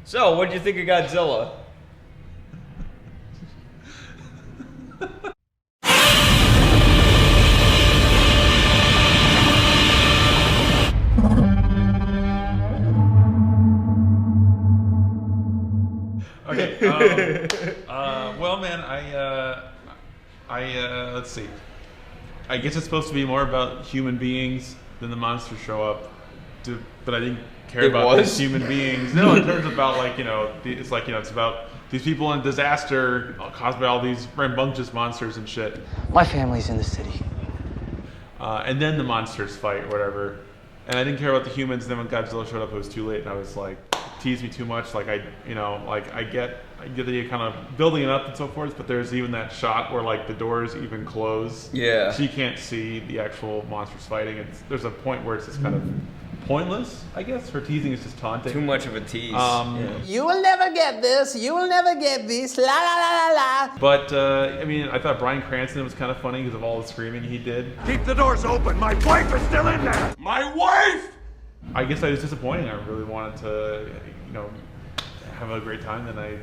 So, what did you think of Godzilla? Okay. Well, man, let's see. I guess it's supposed to be more about human beings than the monsters show up, but I didn't care about these human beings. No, in terms of about it's it's about these people in disaster caused by all these rambunctious monsters and shit. My family's in the city. And then the monsters fight, whatever. And I didn't care about the humans. Then when Godzilla showed up, it was too late, and I was like, teased me too much. Like I get that you're kind of building it up and so forth, but there's even that shot where like the doors even close. Yeah. So you can't see the actual monsters fighting. There's a point where it's just kind of pointless, I guess. Her teasing is just taunting. Too much of a tease. You will never get this. You will never get this. La la la la la. But I thought Bryan Cranston was kind of funny because of all the screaming he did. Keep the doors open. My wife is still in there. My wife! I guess I was disappointed. I really wanted to, have a great time, and I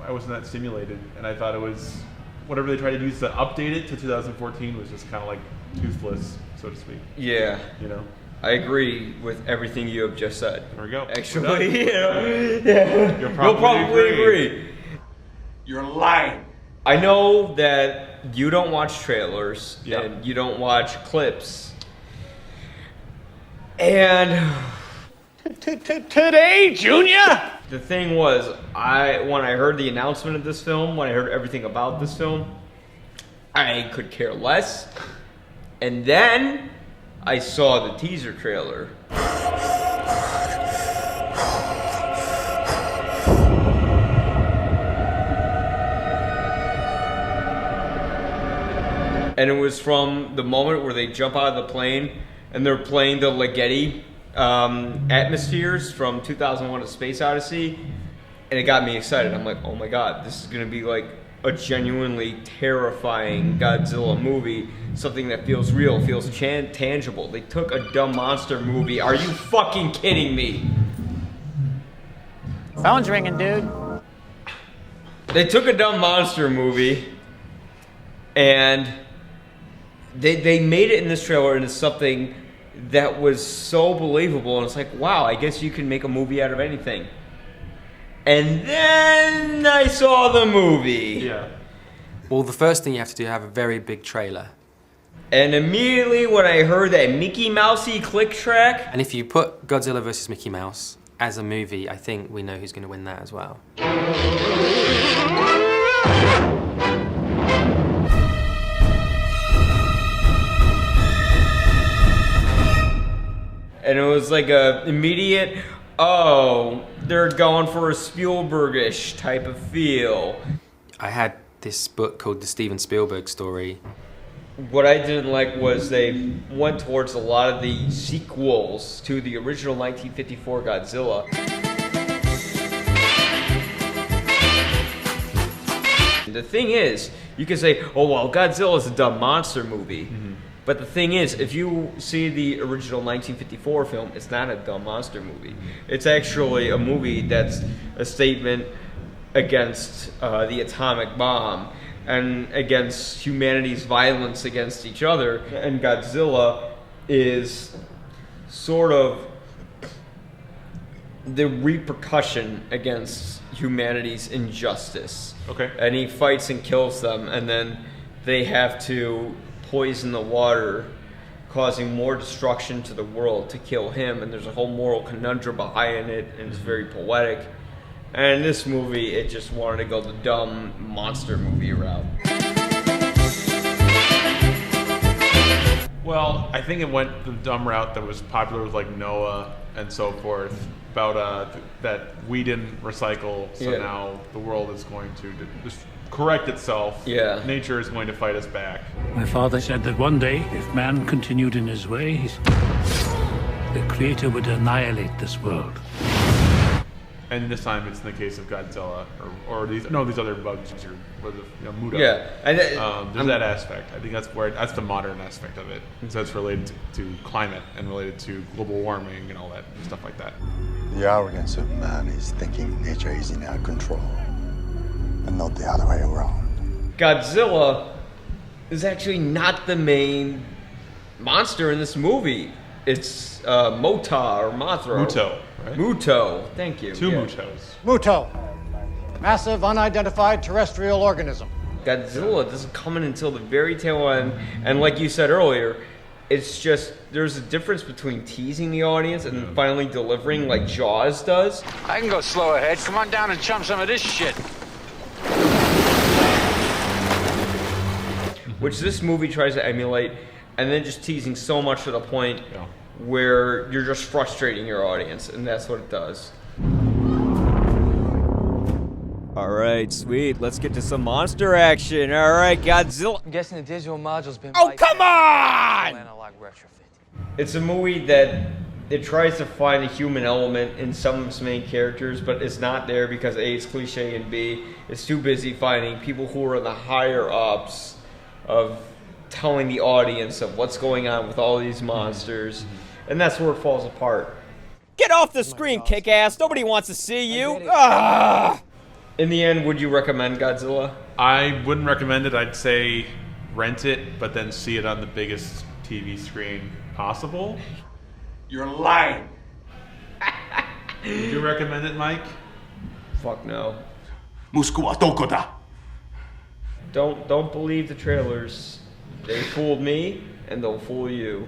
wasn't that stimulated, and I thought it was whatever they tried to use to update it to 2014 was just kind of like toothless, so to speak. Yeah. I agree with everything you have just said. There we go. Actually, You'll probably agree. You're lying. I know that you don't watch trailers Yep. and you don't watch clips. And Today, Junior? the thing was, when I heard the announcement of this film, when I heard everything about this film, I could care less. And then I saw the teaser trailer. And it was from the moment where they jump out of the plane and they're playing the Ligeti atmospheres from 2001: A Space Odyssey, and it got me excited. I'm like, oh my god, this is gonna be like a genuinely terrifying Godzilla movie, something that feels real, feels tangible. They took a dumb monster movie. Are you fucking kidding me? Phone's ringing, dude. They took a dumb monster movie and they made it in this trailer into something that was so believable, and it's like, wow, I guess you can make a movie out of anything. And then I saw the movie. Yeah. Well, the first thing you have to do is have a very big trailer. And immediately when I heard that Mickey Mousey click track, And if you put Godzilla vs. Mickey Mouse as a movie, I think we know who's going to win that as well. and it was like a immediate, oh, they're going for a Spielbergish type of feel. I had this book called The Steven Spielberg Story. What I didn't like was they went towards a lot of the sequels to the original 1954 Godzilla. The thing is, you can say, oh, well, Godzilla's a dumb monster movie. Mm-hmm. But the thing is, if you see the original 1954 film, it's not a dumb monster movie. It's actually a movie that's a statement against the atomic bomb and against humanity's violence against each other. And Godzilla is sort of the repercussion against humanity's injustice. Okay. And he fights and kills them, and then they have to poison the water, causing more destruction to the world to kill him, and there's a whole moral conundrum behind it, and it's very poetic. And in this movie, it just wanted to go the dumb monster movie route. Well, I think it went the dumb route that was popular with like Noah and so forth, about that we didn't recycle, so now the world is going to just correct itself. Yeah. Nature is going to fight us back. My father said that one day, if man continued in his ways, the Creator would annihilate this world. And this time it's in the case of Godzilla or these other bugs or Muto. Yeah, and there's that aspect. I think that's the modern aspect of it. So it's related to climate and related to global warming and all that stuff like that. The arrogance of man is thinking nature is in our control, and not the other way around. Godzilla is actually not the main monster in this movie. It's Mota or Mothra. Muto, right? Muto. Thank you. Two Mutos. Muto. Massive unidentified terrestrial organism. Godzilla doesn't come in until the very tail end, and like you said earlier, it's just there's a difference between teasing the audience and finally delivering like Jaws does. I can go slow ahead. Come on down and chum some of this shit. Which this movie tries to emulate, and then just teasing so much to the point where you're just frustrating your audience, and that's what it does. All right, sweet. Let's get to some monster action. All right, Godzilla. I'm guessing the digital module's been. Oh, come on! Analog retrofit. It's a movie that it tries to find a human element in some of its main characters, but it's not there because A, it's cliche, and B, it's too busy finding people who are in the higher ups of telling the audience of what's going on with all these monsters, and that's where it falls apart. Get off the screen, kick-ass! Nobody wants to see you! Ah! In the end, would you recommend Godzilla? I wouldn't recommend it. I'd say rent it, but then see it on the biggest TV screen possible. You're lying. Would you recommend it, Mike? Fuck no. Musku wa doko da? Don't believe the trailers. They fooled me, and they'll fool you.